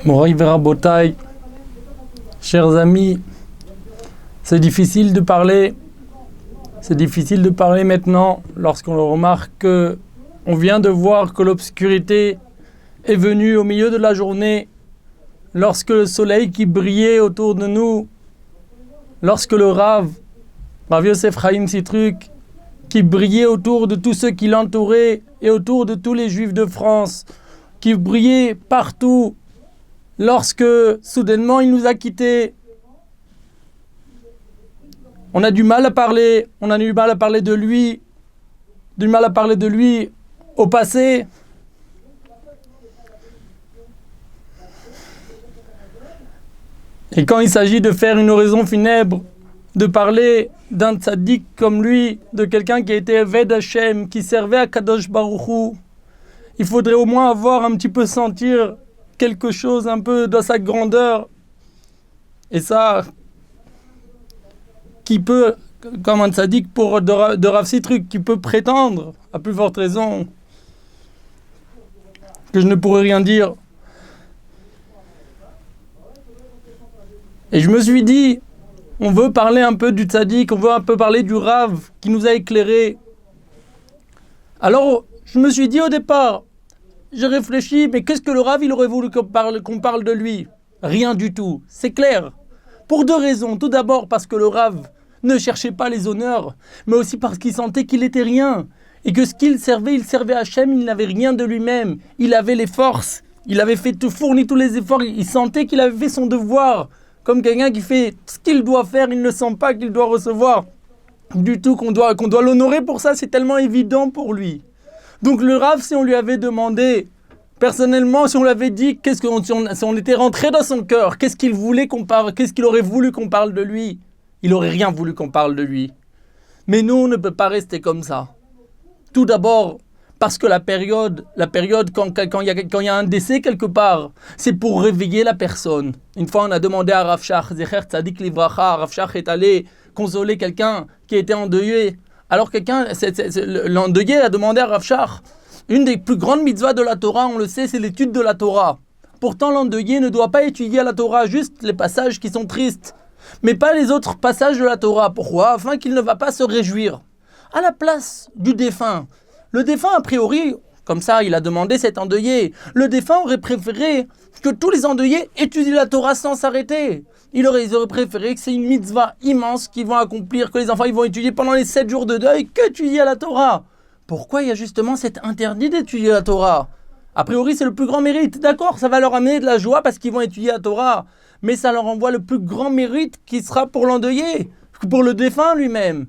Moraï Verabotaï, chers amis, c'est difficile de parler. C'est difficile de parler maintenant lorsqu'on remarque qu'on vient de voir que l'obscurité est venue au milieu de la journée, lorsque le soleil qui brillait autour de nous, lorsque le Rav Yosef Chaim Sitruk, qui brillait autour de tous ceux qui l'entouraient et autour de tous les Juifs de France, qui brillait partout, lorsque soudainement il nous a quittés. On a du mal à parler, on a du mal à parler de lui, du mal à parler de lui au passé. Et quand il s'agit de faire une oraison funèbre, de parler d'un tzaddik comme lui, de quelqu'un qui a été Eved Hashem, qui servait à Kadosh Baruch Hu, il faudrait au moins avoir un petit peu sentir quelque chose un peu de sa grandeur. Et ça, qui peut, comme un tzaddik de Rav Sitruk, qui peut prétendre, à plus forte raison, que je ne pourrais rien dire. Et je me suis dit, on veut parler un peu du tzaddik, on veut un peu parler du Rav qui nous a éclairés. Alors, je me suis dit au départ, j'ai réfléchi, mais qu'est-ce que le Rav, il aurait voulu qu'on parle de lui? Rien du tout, c'est clair. Pour deux raisons. Tout d'abord parce que le Rav ne cherchait pas les honneurs, mais aussi parce qu'il sentait qu'il n'était rien. Et que ce qu'il servait à Hachem, il n'avait rien de lui-même. Il avait les forces, il avait fourni tous les efforts, il sentait qu'il avait fait son devoir. Comme quelqu'un qui fait ce qu'il doit faire, il ne sent pas qu'il doit recevoir du tout, qu'on doit l'honorer pour ça, c'est tellement évident pour lui. Donc le Rav, si on lui avait demandé, personnellement, si on lui avait dit, si on était rentré dans son cœur, qu'est-ce qu'il voulait qu'on parle, qu'est-ce qu'il aurait voulu qu'on parle de lui, il n'aurait rien voulu qu'on parle de lui. Mais nous, on ne peut pas rester comme ça. Tout d'abord, parce que la période quand il y a un décès quelque part, c'est pour réveiller la personne. Une fois, on a demandé à Rav Shach, Zecher Tzadik Livracha, Rav Shach est allé consoler quelqu'un qui était endeuillé. Alors l'endeuillé a demandé à Rav Shach, une des plus grandes mitzvahs de la Torah, on le sait, c'est l'étude de la Torah. Pourtant, l'endeuillé ne doit pas étudier la Torah, juste les passages qui sont tristes, mais pas les autres passages de la Torah. Pourquoi? Afin qu'il ne va pas se réjouir. À la place du défunt, le défunt, a priori, comme ça, il a demandé cet endeuillé. Le défunt aurait préféré que tous les endeuillés étudient la Torah sans s'arrêter. Ils auraient préféré que c'est une mitzvah immense qu'ils vont accomplir, que les enfants ils vont étudier pendant les 7 jours de deuil, qu'étudier la Torah. Pourquoi il y a justement cet interdit d'étudier la Torah? A priori, c'est le plus grand mérite. D'accord, ça va leur amener de la joie parce qu'ils vont étudier la Torah. Mais ça leur envoie le plus grand mérite qui sera pour l'endeuillé, pour le défunt lui-même.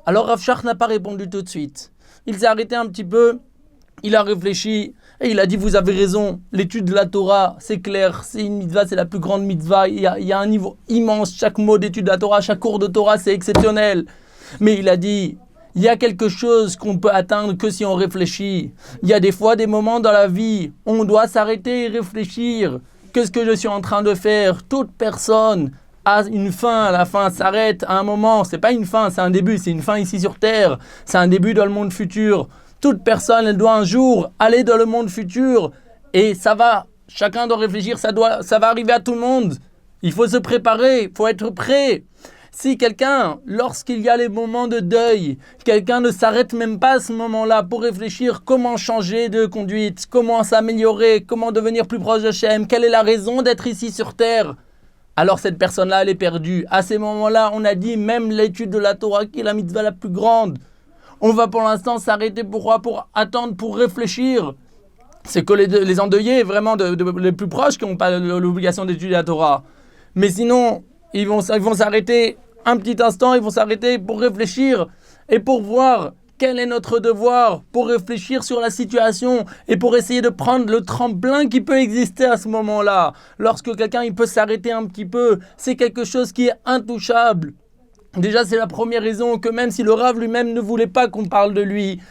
Alors Rav Shach n'a pas répondu tout de suite. Il s'est arrêté un petit peu, il a réfléchi et il a dit, vous avez raison, l'étude de la Torah, c'est clair, c'est une mitzvah, c'est la plus grande mitzvah, il y a un niveau immense, chaque mot d'étude de la Torah, chaque cours de Torah, c'est exceptionnel. Mais il a dit, il y a quelque chose qu'on peut atteindre que si on réfléchit. Il y a des fois des moments dans la vie, on doit s'arrêter et réfléchir. Qu'est-ce que je suis en train de faire? Toute personne a une fin, la fin s'arrête à un moment, c'est pas une fin, c'est un début, c'est une fin ici sur terre, c'est un début dans le monde futur. Toute personne, elle doit un jour aller dans le monde futur et ça va, chacun doit réfléchir, ça va arriver à tout le monde. Il faut se préparer, il faut être prêt. Si quelqu'un, lorsqu'il y a les moments de deuil, quelqu'un ne s'arrête même pas à ce moment-là pour réfléchir comment changer de conduite, comment s'améliorer, comment devenir plus proche de Hachem, quelle est la raison d'être ici sur terre, alors cette personne-là, elle est perdue. À ces moments-là, on a dit même l'étude de la Torah qui est la mitzvah la plus grande. On va pour l'instant s'arrêter pour attendre, pour réfléchir. C'est que les endeuillés, vraiment les plus proches, qui n'ont pas l'obligation d'étudier la Torah. Mais sinon, ils vont s'arrêter un petit instant, ils vont s'arrêter pour réfléchir et pour voir quel est notre devoir, pour réfléchir sur la situation et pour essayer de prendre le tremplin qui peut exister à ce moment-là. Lorsque quelqu'un il peut s'arrêter un petit peu, c'est quelque chose qui est intouchable. Déjà, c'est la première raison que même si le Rav lui-même ne voulait pas qu'on parle de lui,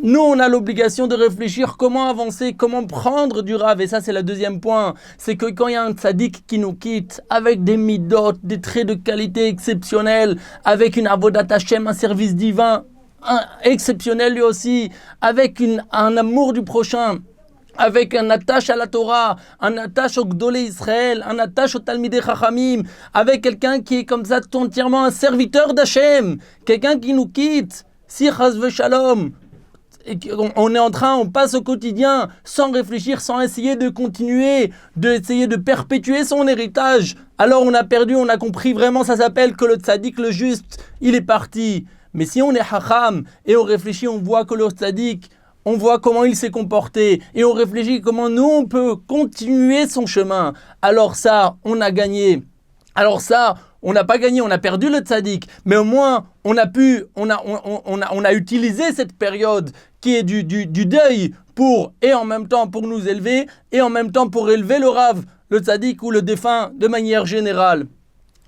nous, on a l'obligation de réfléchir comment avancer, comment prendre du Rav. Et ça, c'est le deuxième point. C'est que quand il y a un tzaddik qui nous quitte, avec des midot, des traits de qualité exceptionnels, avec une avodat Hashem, un service divin exceptionnel lui aussi, avec un amour du prochain, avec un attache à la Torah, un attache au Gdolé Israël, un attache au Talmidei Chachamim, avec quelqu'un qui est comme ça entièrement un serviteur d'Hachem, quelqu'un qui nous quitte, si chas v'shalom, on est en train, on passe au quotidien sans réfléchir, sans essayer de continuer, d'essayer de perpétuer son héritage. Alors on a perdu, on a compris vraiment, ça s'appelle que le tzaddik, le juste, il est parti. Mais si on est hacham et on réfléchit, on voit que le tzaddik, on voit comment il s'est comporté et on réfléchit comment nous on peut continuer son chemin. Alors ça, on a gagné. Alors ça, on n'a pas gagné, on a perdu le tzaddik, mais au moins on a utilisé cette période qui est du deuil et en même temps pour nous élever et en même temps pour élever le Rav, le tzaddik ou le défunt de manière générale.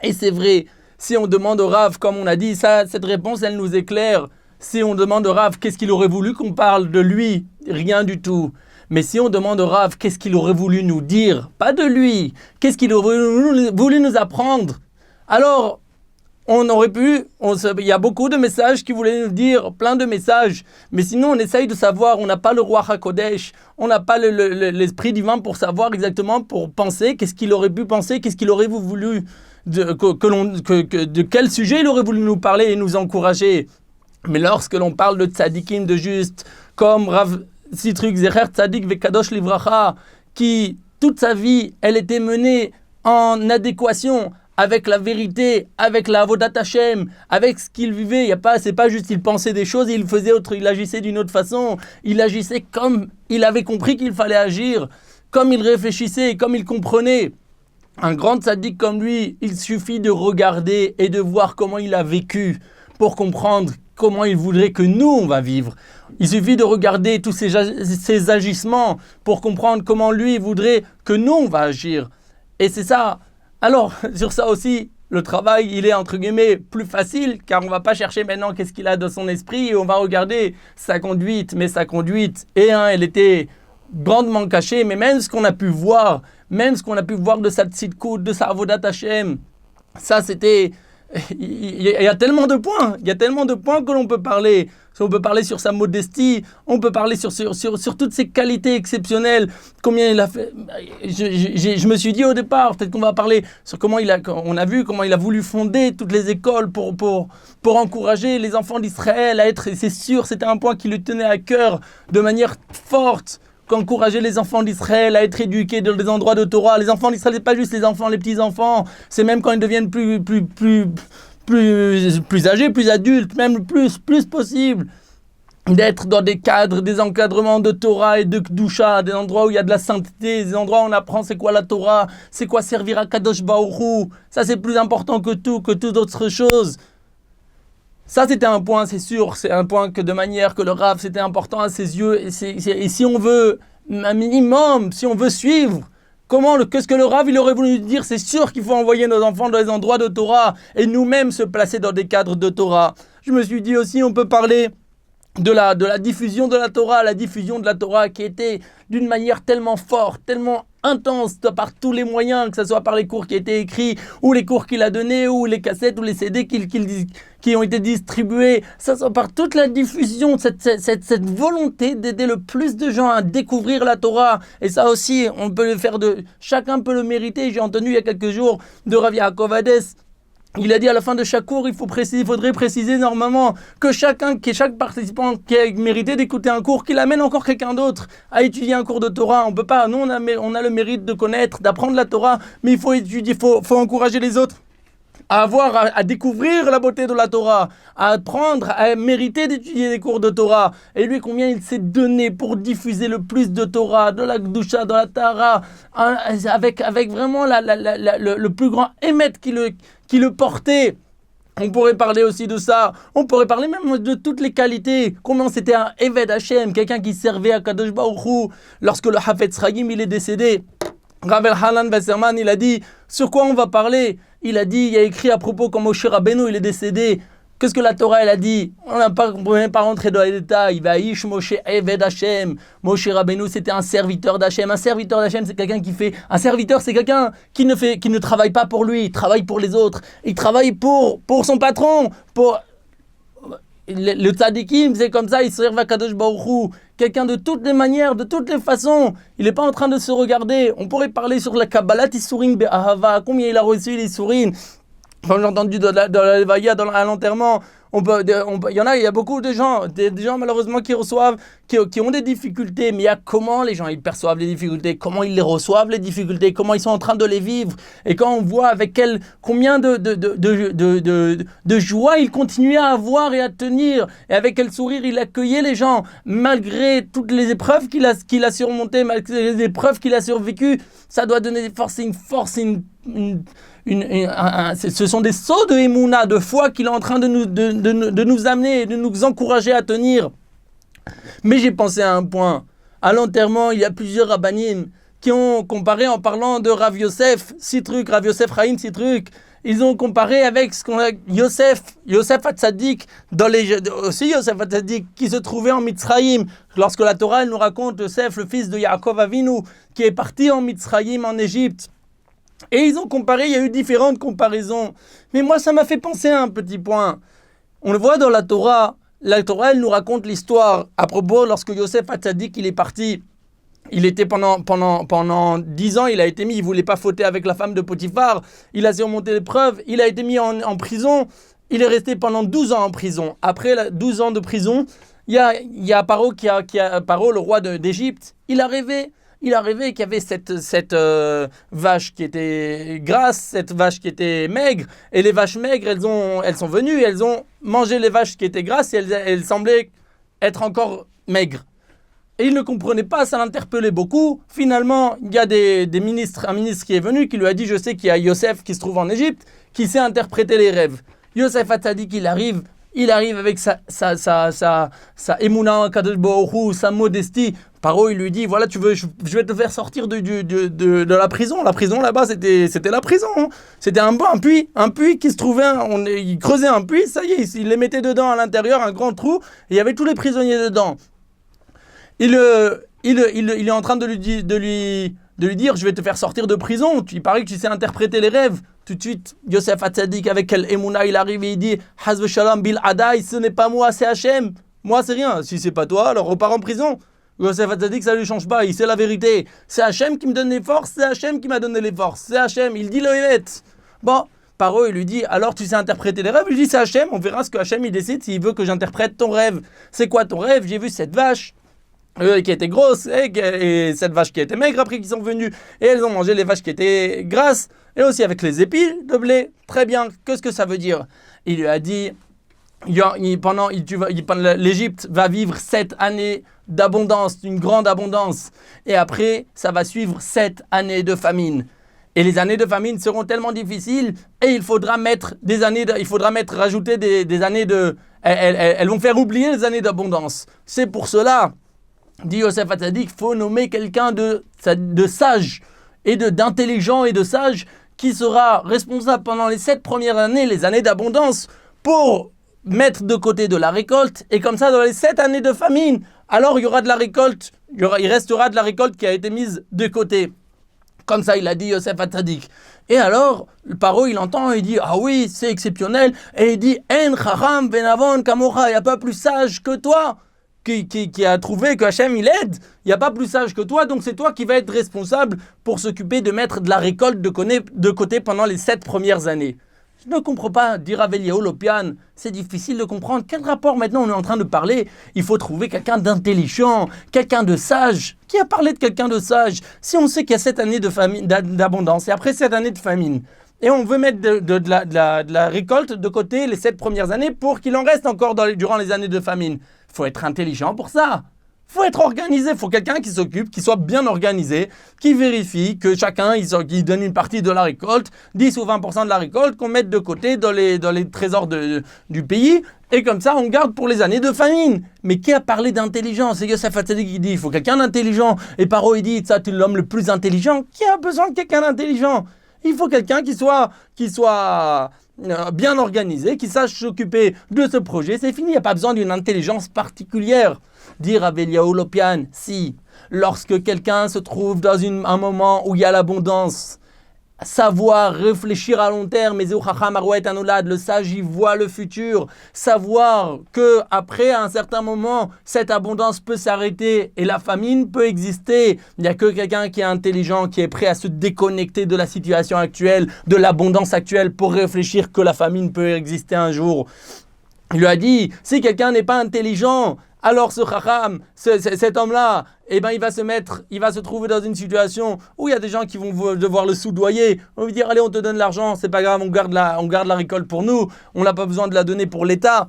Et c'est vrai, si on demande au Rav, comme on a dit, cette réponse elle nous éclaire. Si on demande au Rav qu'est-ce qu'il aurait voulu qu'on parle de lui, rien du tout. Mais si on demande au Rav qu'est-ce qu'il aurait voulu nous dire, pas de lui, qu'est-ce qu'il aurait voulu nous apprendre, alors on aurait pu, il y a beaucoup de messages qui voulaient nous dire, plein de messages, mais sinon on essaye de savoir, on n'a pas le roi HaKodesh, on n'a pas l'esprit divin pour savoir exactement, pour penser, qu'est-ce qu'il aurait pu penser, qu'est-ce qu'il aurait voulu, de quel sujet il aurait voulu nous parler et nous encourager. Mais lorsque l'on parle de tzadikim, de juste, comme Rav Sitruk Zecher Tzadik Vekadosh Livracha, qui toute sa vie, elle était menée en adéquation avec la vérité, avec la Avodat Hashem, avec ce qu'il vivait. C'est pas juste il pensait des choses, il faisait autre, il agissait d'une autre façon. Il agissait comme il avait compris qu'il fallait agir, comme il réfléchissait, comme il comprenait. Un grand tzaddik comme lui, il suffit de regarder et de voir comment il a vécu pour comprendre comment il voudrait que nous, on va vivre. Il suffit de regarder tous ses agissements pour comprendre comment lui voudrait que nous, on va agir. Et c'est ça. Alors, sur ça aussi, le travail, il est entre guillemets plus facile, car on ne va pas chercher maintenant qu'est-ce qu'il a dans son esprit, et on va regarder sa conduite. Mais sa conduite, elle était grandement cachée, mais même ce qu'on a pu voir, de sa tzidkout, de sa avodat Hashem, ça c'était... Il y a tellement de points, que l'on peut parler. On peut parler sur sa modestie, on peut parler sur toutes ses qualités exceptionnelles. Combien il a fait. Je me suis dit au départ, peut-être qu'on va parler sur on a vu comment il a voulu fonder toutes les écoles pour encourager les enfants d'Israël à être. Et c'est sûr, c'était un point qui lui tenait à cœur de manière forte. Encourager les enfants d'Israël à être éduqués dans des endroits de Torah. Les enfants d'Israël, c'est pas juste les enfants, les petits-enfants. C'est même quand ils deviennent plus âgés, plus adultes, même le plus possible. D'être dans des cadres, des encadrements de Torah et de Kedusha, des endroits où il y a de la sainteté, des endroits où on apprend c'est quoi la Torah, c'est quoi servir à Kadosh Baruch Hu. Ça, c'est plus important que toute autre chose. Ça, c'était un point, c'est sûr, c'est un point que de manière que le Rav, c'était important à ses yeux. Et si on veut un minimum, si on veut suivre, qu'est-ce que le Rav, il aurait voulu dire, c'est sûr qu'il faut envoyer nos enfants dans les endroits de Torah et nous-mêmes se placer dans des cadres de Torah. Je me suis dit aussi, on peut parler de la diffusion de la Torah, qui était d'une manière tellement forte, tellement intense, par tous les moyens, que ce soit par les cours qui étaient écrits, ou les cours qu'il a donnés, ou les cassettes, ou les CD qui ont été distribués, ça soit par toute la diffusion, cette volonté d'aider le plus de gens à découvrir la Torah. Et ça aussi, on peut le faire chacun peut le mériter. J'ai entendu il y a quelques jours de Rav Yaakov Hades. Il a dit à la fin de chaque cours, il faudrait préciser normalement que chaque participant qui a mérité d'écouter un cours, qu'il amène encore quelqu'un d'autre à étudier un cours de Torah. On peut pas, nous on a le mérite de connaître, d'apprendre la Torah, mais il faut étudier, faut encourager les autres à découvrir la beauté de la Torah, à apprendre, à mériter d'étudier des cours de Torah. Et lui, combien il s'est donné pour diffuser le plus de Torah, de la Kedusha, de la Tahara, avec vraiment le plus grand émet qui le portait. On pourrait parler aussi de ça. On pourrait parler même de toutes les qualités. Comment c'était un Eved Hashem, quelqu'un qui servait à Kadosh Baruch Hu. Lorsque le Hafetz Chaim, il est décédé, Rav Elhanan Wasserman, il a dit, sur quoi on va parler? Il a dit, il y a écrit à propos quand Moshe Rabbeinu, il est décédé. Qu'est-ce que la Torah, elle a dit? On ne peut même pas rentrer dans les détails. Vaïsh Moshe Eved Hashem. Moshe Rabbeinu, c'était un serviteur d'Hashem. Un serviteur d'Hashem, c'est quelqu'un qui fait... Un serviteur, c'est quelqu'un qui ne travaille pas pour lui. Il travaille pour les autres. Il travaille pour son patron. le tzadikim, c'est comme ça, il se à Kadosh Baruch Hu. Quelqu'un de toutes les manières, de toutes les façons. Il n'est pas en train de se regarder. On pourrait parler sur la Kabbalat Isurin Be'ahava. Combien il a reçu les Isurin. Quand j'ai entendu dans la Levaya, à l'enterrement, il y a beaucoup de gens, des gens malheureusement qui reçoivent, qui ont des difficultés, mais il y a comment les gens ils perçoivent les difficultés, comment ils les reçoivent les difficultés, comment ils sont en train de les vivre, et quand on voit avec combien de joie il continuait à avoir et à tenir, et avec quel sourire il accueillait les gens, malgré toutes les épreuves qu'il a surmontées, malgré les épreuves qu'il a survécues, ça doit donner des forces, ce sont des sauts de Emouna, de foi qu'il est en train de nous amener, de nous encourager à tenir. Mais j'ai pensé à un point. À l'enterrement, il y a plusieurs rabbanim qui ont comparé en parlant de Rav Yosef, Rav Yosef Chaim Sitruc. Ils ont comparé avec ce qu'on a Yosef Hatzadik, aussi Yosef Hatzadik, qui se trouvait en Mitzrayim. Lorsque la Torah elle nous raconte Yosef, le fils de Yaakov Avinu, qui est parti en Mitzrayim, en Égypte. Et ils ont comparé, il y a eu différentes comparaisons. Mais moi, ça m'a fait penser à un petit point. On le voit dans la Torah, elle nous raconte l'histoire à propos lorsque Yosef Hatzadik, il est parti. Il était pendant 10 ans, il a été mis, il ne voulait pas fauter avec la femme de Potiphar. Il a surmonté l'épreuve, il a été mis en prison. Il est resté pendant 12 ans en prison. Après 12 ans de prison, il y a Paro, Paro, le roi d'Égypte, il a rêvé qu'il y avait cette vache qui était grasse, cette vache qui était maigre, et les vaches maigres, elles sont venues, elles ont mangé les vaches qui étaient grasses, et elles semblaient être encore maigres. Et il ne comprenait pas, ça l'interpellait beaucoup. Finalement, il y a un ministre qui est venu, qui lui a dit, je sais qu'il y a Yosef qui se trouve en Égypte, qui sait interpréter les rêves. Yosef Hatzadik, il arrive avec sa émouna, Kadosh Baruch Hu, sa modestie. Paro, il lui dit, voilà, je vais te faire sortir de la prison. La prison là-bas, c'était la prison. Hein. C'était un puits qui se trouvait, il creusait un puits, ça y est, il les mettait dedans à l'intérieur, un grand trou, et il y avait tous les prisonniers dedans. Il est en train de lui dire, je vais te faire sortir de prison. Il paraît que tu sais interpréter les rêves. Tout de suite, Yosef Hatzadik, avec quel émouna, il arrive et il dit, Hazve Shalom Bil Adai, ce n'est pas moi, c'est Hachem. Moi, c'est rien. Si c'est pas toi, alors repars en prison. Yosef Hatzadik, ça ne lui change pas, il sait la vérité. C'est Hachem qui me donne les forces, c'est Hachem qui m'a donné les forces. C'est Hachem, il dit le Hémet. Bon, Paro, il lui dit, alors tu sais interpréter les rêves? Il lui dit, c'est Hachem, on verra ce que Hachem il décide s'il veut que j'interprète ton rêve. C'est quoi ton rêve? J'ai vu cette vache. Qui était grosse et cette vache qui était maigre après qu'ils sont venus et elles ont mangé les vaches qui étaient grasses et aussi avec les épis de blé. Très bien, qu'est-ce que ça veut dire? Il lui a dit l'Égypte va vivre 7 années d'abondance, une grande abondance, et après ça va suivre 7 années de famine. Et les années de famine seront tellement difficiles et il faudra rajouter des années de... Elles vont faire oublier les années d'abondance. C'est pour cela, dit Yosef Hatzadik, il faut nommer quelqu'un de sage et d'intelligent et de sage qui sera responsable pendant les 7 premières années, les années d'abondance, pour mettre de côté de la récolte. Et comme ça, dans les 7 années de famine, alors il y aura de la récolte, il restera de la récolte qui a été mise de côté. Comme ça, il a dit Yosef Hatzadik. Et alors, le Paro, il entend, il dit, ah oui, c'est exceptionnel. Et il dit, En charam venavon kamora, il n'y a pas plus sage que toi. Qui a trouvé que Hachem il aide, il n'y a pas plus sage que toi, donc c'est toi qui vas être responsable pour s'occuper de mettre de la récolte de côté pendant les 7 premières années. Je ne comprends pas, dit Rav Eliyahu Lopian, c'est difficile de comprendre. Quel rapport maintenant on est en train de parler? Il faut trouver quelqu'un d'intelligent, quelqu'un de sage. Qui a parlé de quelqu'un de sage? Si on sait qu'il y a 7 années de famine, d'abondance et après 7 années de famine, et on veut mettre de la récolte de côté les 7 premières années pour qu'il en reste encore durant les années de famine. Il faut être intelligent pour ça. Il faut être organisé. Il faut quelqu'un qui s'occupe, qui soit bien organisé, qui vérifie que chacun il donne une partie de la récolte, 10 ou 20% de la récolte, qu'on mette de côté dans les trésors du pays. Et comme ça, on garde pour les années de famine. Mais qui a parlé d'intelligence? C'est Yosef Hatzadik qui dit il faut quelqu'un d'intelligent. Et Paro, il dit ça, tu es l'homme le plus intelligent. Qui a besoin de quelqu'un d'intelligent? Il faut quelqu'un qui soit bien organisé, qui sache s'occuper de ce projet. C'est fini, il n'y a pas besoin d'une intelligence particulière. Dire Rav Eliyahu Lopian, si, lorsque quelqu'un se trouve dans un moment où il y a l'abondance, savoir réfléchir à long terme, le sage il voit le futur, savoir que après à un certain moment cette abondance peut s'arrêter et la famine peut exister. Il n'y a que quelqu'un qui est intelligent, qui est prêt à se déconnecter de la situation actuelle, de l'abondance actuelle pour réfléchir que la famine peut exister un jour. Il lui a dit, si quelqu'un n'est pas intelligent, alors ce chacham, cet homme-là, eh ben, il va se trouver dans une situation où il y a des gens qui vont devoir le soudoyer. On va lui dire, allez, on te donne l'argent, c'est pas grave, on garde la récolte pour nous, on n'a pas besoin de la donner pour l'État.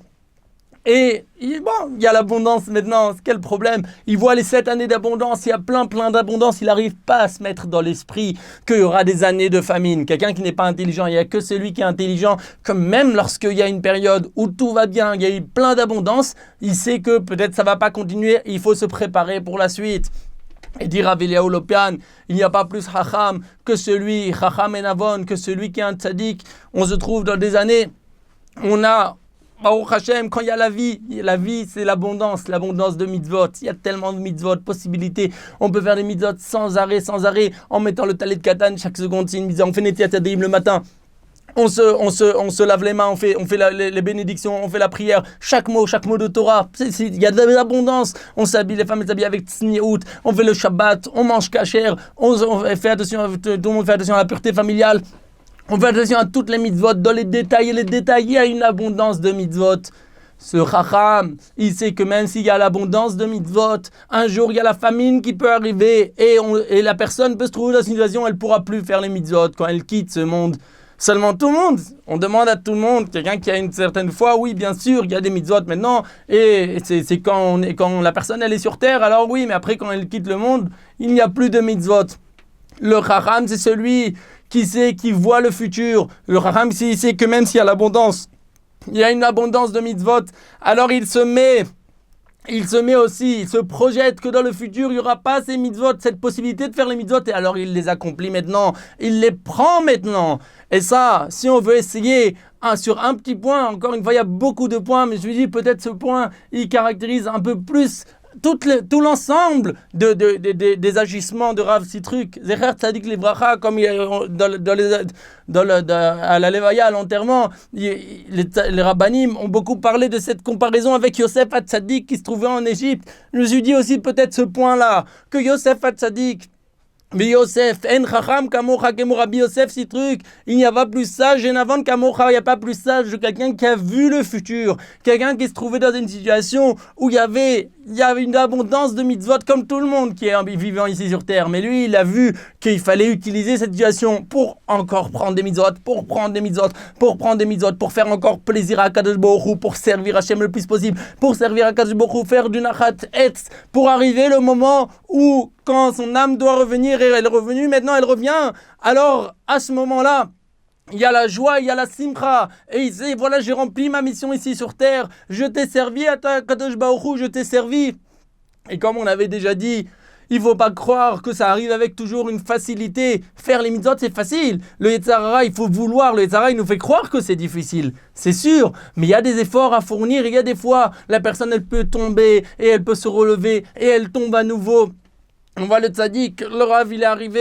Et bon, il y a l'abondance maintenant, quel problème? Il voit les 7 années d'abondance, il y a plein d'abondance, il n'arrive pas à se mettre dans l'esprit qu'il y aura des années de famine. Quelqu'un qui n'est pas intelligent, il n'y a que celui qui est intelligent, que même lorsqu'il y a une période où tout va bien, il y a eu plein d'abondance, il sait que peut-être ça ne va pas continuer, il faut se préparer pour la suite. Et dit Rav Eliyahu Lopian, il n'y a pas plus chacham que celui, chacham et navon, que celui qui est un tzaddik. On se trouve dans des années, on a Baruch Hashem, quand il y a la vie c'est l'abondance de mitzvot. Il y a tellement de mitzvot, possibilités. On peut faire des mitzvot sans arrêt, en mettant le talet katan chaque seconde. C'est une mitzvah. On fait Netiat Yadayim le matin. On se lave les mains, on fait les bénédictions, on fait la prière, chaque mot de Torah. Il y a de l'abondance. On s'habille, les femmes s'habillent avec tsniout, on fait le Shabbat, on mange kasher, on fait attention, tout le monde fait attention à la pureté familiale. On fait attention à toutes les mitzvot, dans les détails, il y a une abondance de mitzvot. Ce chacham, il sait que même s'il y a l'abondance de mitzvot, un jour il y a la famine qui peut arriver et la personne peut se trouver dans une situation où elle ne pourra plus faire les mitzvot quand elle quitte ce monde. Seulement tout le monde, on demande à tout le monde, quelqu'un qui a une certaine foi, oui bien sûr, il y a des mitzvot maintenant, et c'est quand la personne elle est sur terre, alors oui, mais après quand elle quitte le monde, il n'y a plus de mitzvot. Le chacham, c'est celui qui voit le futur. Le chacham, il sait que même s'il y a l'abondance, il y a une abondance de mitzvot, alors il se met aussi, il se projette que dans le futur, il n'y aura pas ces mitzvot, cette possibilité de faire les mitzvot, et alors il les accomplit maintenant, il les prend maintenant. Et ça, si on veut essayer sur un petit point, encore une fois, il y a beaucoup de points, mais je lui dis peut-être ce point, il caractérise un peu plus tout l'ensemble des agissements de Rav Sitruk. Zecher Tzadik Livracha, comme à la Levaya, à l'enterrement, les rabbanim ont beaucoup parlé de cette comparaison avec Yosef HaTzadik qui se trouvait en Égypte. Je me suis dit aussi peut-être ce point-là, que Yosef HaTzadik, mais Yosef, en chacham kamocha kemo Rabbi Yosef Sitruk, il n'y a pas plus sage, en avant kamocha, il n'y a pas plus sage que quelqu'un qui a vu le futur, quelqu'un qui se trouvait dans une situation où il y avait une abondance de mitzvot comme tout le monde qui est vivant ici sur terre, mais lui il a vu qu'il fallait utiliser cette situation pour encore prendre des mitzvot, pour faire encore plaisir à Kadosh Baruch Hu, pour servir Hashem le plus possible, pour servir à Kadosh Baruch Hu, faire du nachat etz, pour arriver le moment où quand son âme doit revenir et elle est revenue, maintenant elle revient, alors à ce moment-là, il y a la joie, il y a la simcha, et il dit, voilà, j'ai rempli ma mission ici sur terre, je t'ai servi à ta Kadosh Baruch Hu, je t'ai servi. Et comme on avait déjà dit, il ne faut pas croire que ça arrive avec toujours une facilité. Faire les mitzvot, c'est facile. Le Yetzer Hara, il faut vouloir. Le Yetzer Hara, il nous fait croire que c'est difficile. C'est sûr, mais il y a des efforts à fournir. Il y a des fois, la personne, elle peut tomber et elle peut se relever et elle tombe à nouveau. On voit le tzaddik, le Rav, il arrive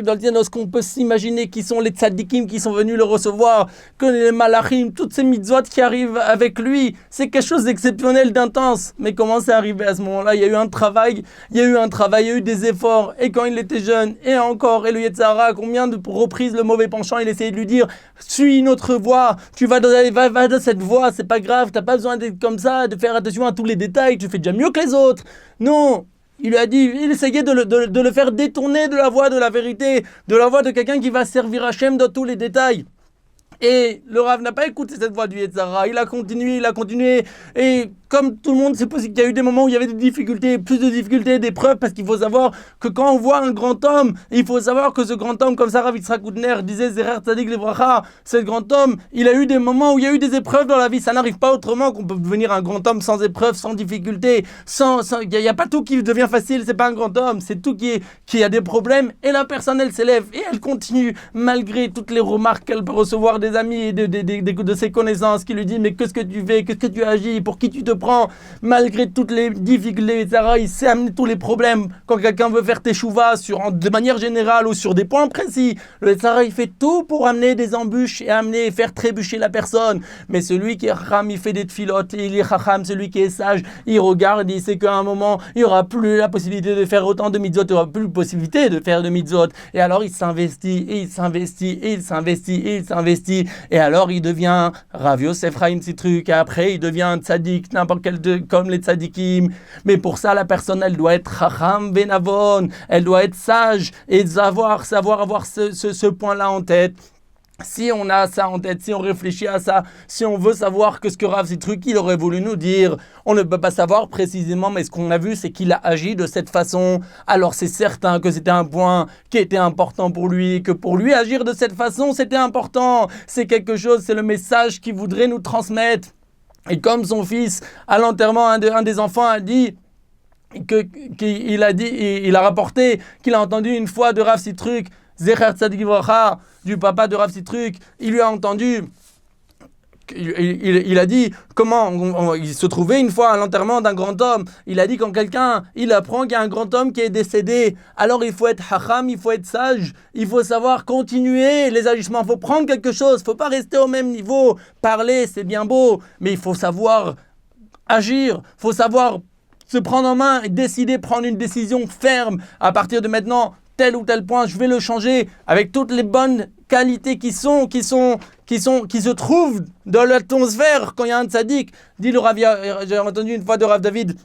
dans le Dienos, qu'on peut s'imaginer qui sont les tzaddikim qui sont venus le recevoir, que les malachim, toutes ces mitzvot qui arrivent avec lui, c'est quelque chose d'exceptionnel, d'intense. Mais comment c'est arrivé à ce moment-là? Il y a eu un travail, il y a eu des efforts, et quand il était jeune, et encore, et le Yetzer Hara, combien de reprises le mauvais penchant, il essayait de lui dire, suis une autre voie, tu vas dans cette voie, c'est pas grave, t'as pas besoin d'être comme ça, de faire attention à tous les détails, tu fais déjà mieux que les autres. Non! Il lui a dit, il essayait de le faire détourner de la voie de la vérité, de la voie de quelqu'un qui va servir Hachem dans tous les détails. Et le Rav n'a pas écouté cette voix du Yetzer Hara, il a continué, et comme tout le monde, c'est possible qu'il y a eu des moments où il y avait des difficultés, plus de difficultés, d'épreuves, parce qu'il faut savoir que quand on voit un grand homme, il faut savoir que ce grand homme, comme ça Rav Yitzhak Koudner disait, Zecher Tzadik Livracha, ce grand homme, il a eu des moments où il y a eu des épreuves dans la vie, ça n'arrive pas autrement qu'on peut devenir un grand homme sans épreuves, sans difficultés, il n'y a pas tout qui devient facile, c'est pas un grand homme, c'est tout qui a des problèmes, et la personne elle s'élève, et elle continue, malgré toutes les remarques qu'elle peut recevoir des amis et de ses connaissances qui lui disent, mais qu'est-ce que tu fais, qu'est-ce que tu agis, pour qui tu te prend, malgré toutes les difficultés, il sait amener tous les problèmes. Quand quelqu'un veut faire teshuva de manière générale ou sur des points précis, le Tzara, il fait tout pour amener des embûches et faire trébucher la personne. Mais celui qui est chacham, il fait des tfilotes, il est chacham, celui qui est sage, il regarde, il sait qu'à un moment, il n'y aura plus la possibilité de faire autant de mitzvot, il n'y aura plus la possibilité de faire de mitzvot. Et alors il s'investit, et il s'investit, et il s'investit, et il s'investit. Et alors il devient Rav Yosef Chaim Sitruk, et après il devient tzadik, n'importe quel comme les tzadikim. Mais pour ça, la personne, elle doit être chacham benavon, elle doit être sage et savoir avoir ce point-là en tête. Si on a ça en tête, si on réfléchit à ça, si on veut savoir que ce que Rav Sitruk il aurait voulu nous dire, on ne peut pas savoir précisément, mais ce qu'on a vu, c'est qu'il a agi de cette façon. Alors c'est certain que c'était un point qui était important pour lui, que pour lui agir de cette façon, c'était important. C'est quelque chose, c'est le message qu'il voudrait nous transmettre. Et comme son fils, à l'enterrement, un des enfants a dit, il a rapporté qu'il a entendu une fois de Rav Sitruk, Zecher Tzadik Livracha, du papa de Rav Sitruk, il lui a entendu, il a dit comment il se trouvait une fois à l'enterrement d'un grand homme. Il a dit quand quelqu'un, il apprend qu'il y a un grand homme qui est décédé, alors il faut être hacham, il faut être sage, il faut savoir continuer les agissements, il faut prendre quelque chose, il ne faut pas rester au même niveau. Parler, c'est bien beau, mais il faut savoir agir, il faut savoir se prendre en main et décider, prendre une décision ferme. À partir de maintenant, tel ou tel point, je vais le changer avec toutes les bonnes qualités qui se trouvent dans l'atmosphère quand il y a un tzaddik. Dit le Rav, j'ai entendu une fois de Rav David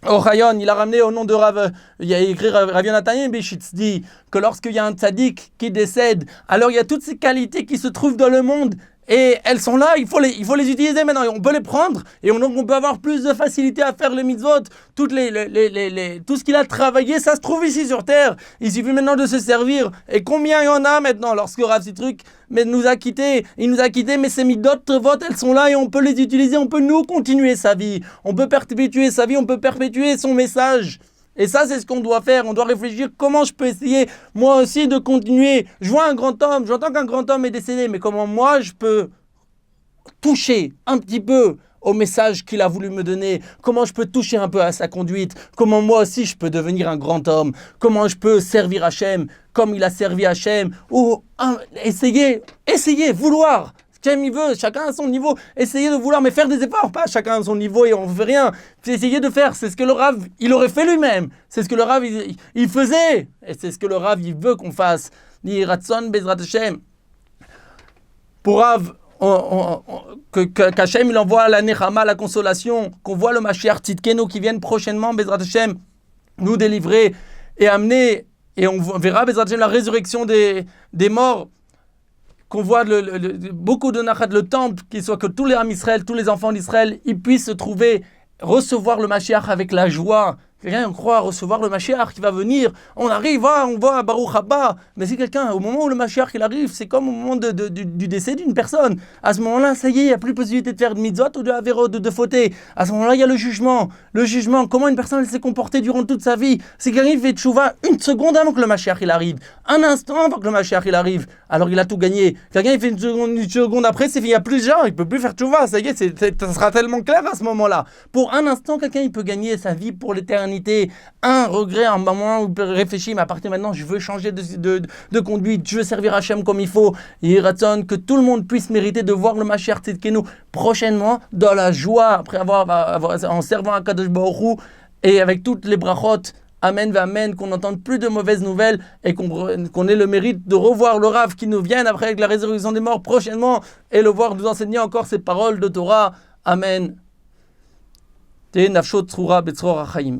Ochayon, il a ramené au nom de Rav, il a écrit Rav Yonatan Bishitz, dit que lorsqu'il y a un tzaddik qui décède, alors il y a toutes ces qualités qui se trouvent dans le monde. Et elles sont là, il faut les utiliser maintenant. On peut les prendre et on peut avoir plus de facilité à faire les mitzvot. Tout ce qu'il a travaillé, ça se trouve ici sur terre. Il suffit maintenant de se servir. Et combien il y en a maintenant lorsque Rav Sitruk nous a quittés, mais ces mitzvot, elles sont là et on peut les utiliser. On peut nous continuer sa vie. On peut perpétuer sa vie, on peut perpétuer son message. Et ça, c'est ce qu'on doit faire. On doit réfléchir comment je peux essayer, moi aussi, de continuer. Je vois un grand homme, j'entends qu'un grand homme est décédé, mais comment moi, je peux toucher un petit peu au message qu'il a voulu me donner, comment je peux toucher un peu à sa conduite, comment moi aussi, je peux devenir un grand homme, comment je peux servir Hachem comme il a servi Hachem, ou essayer, vouloir. Hachem, il veut, chacun à son niveau, essayer de vouloir, mais faire des efforts, pas chacun à son niveau et on ne fait rien. Essayer de faire, c'est ce que le Rav, il aurait fait lui-même. C'est ce que le Rav, il faisait. Et c'est ce que le Rav, il veut qu'on fasse. Ni Ratson Bezrat Hashem. Pour Rav, qu'Hachem, il envoie la Nechama, la consolation, qu'on voit le Mashiach Tzidkenu qui vienne prochainement, Bezrat Hashem, nous délivrer et amener, et on verra, Bezrat Hashem, la résurrection des morts, qu'on voit beaucoup de nachat, le temple, qu'il soit que tous les Am Israël, tous les enfants d'Israël, ils puissent se trouver, recevoir le Mashiach avec la joie. Quelqu'un croit recevoir le Mashiach qui va venir, on arrive, on voit Baruch Haba. Mais si quelqu'un, au moment où le Mashiach il arrive, c'est comme au moment du décès d'une personne. À ce moment-là, ça y est, il n'y a plus possibilité de faire de mitzvot ou de avéro, de fauter. À ce moment-là, il y a le jugement. Le jugement, comment une personne elle s'est comportée durant toute sa vie. Si quelqu'un fait tchouva une seconde avant que le Mashiach il arrive, un instant avant que le Mashiach il arrive, alors il a tout gagné. Quelqu'un il fait une seconde après, c'est fini, il n'y a plus de gens, il ne peut plus faire tchouva. Ça y est, ça sera tellement clair à ce moment-là. Pour un instant, quelqu'un il peut gagner sa vie pour l'éternité. Un regret, un moment où il peut réfléchir, mais à partir de maintenant, je veux changer de conduite, je veux servir Hachem comme il faut. Il raconte que tout le monde puisse mériter de voir le Mashiach Tzidkenu prochainement dans la joie, après avoir en servant à Kadosh Baruch Hu et avec toutes les brachot. Amen, amen, qu'on n'entende plus de mauvaises nouvelles et qu'on ait le mérite de revoir le Rav qui nous vienne après avec la résurrection des morts prochainement et le voir nous enseigner encore ces paroles de Torah. Amen. Te nafsho tzrura betzror hachaim.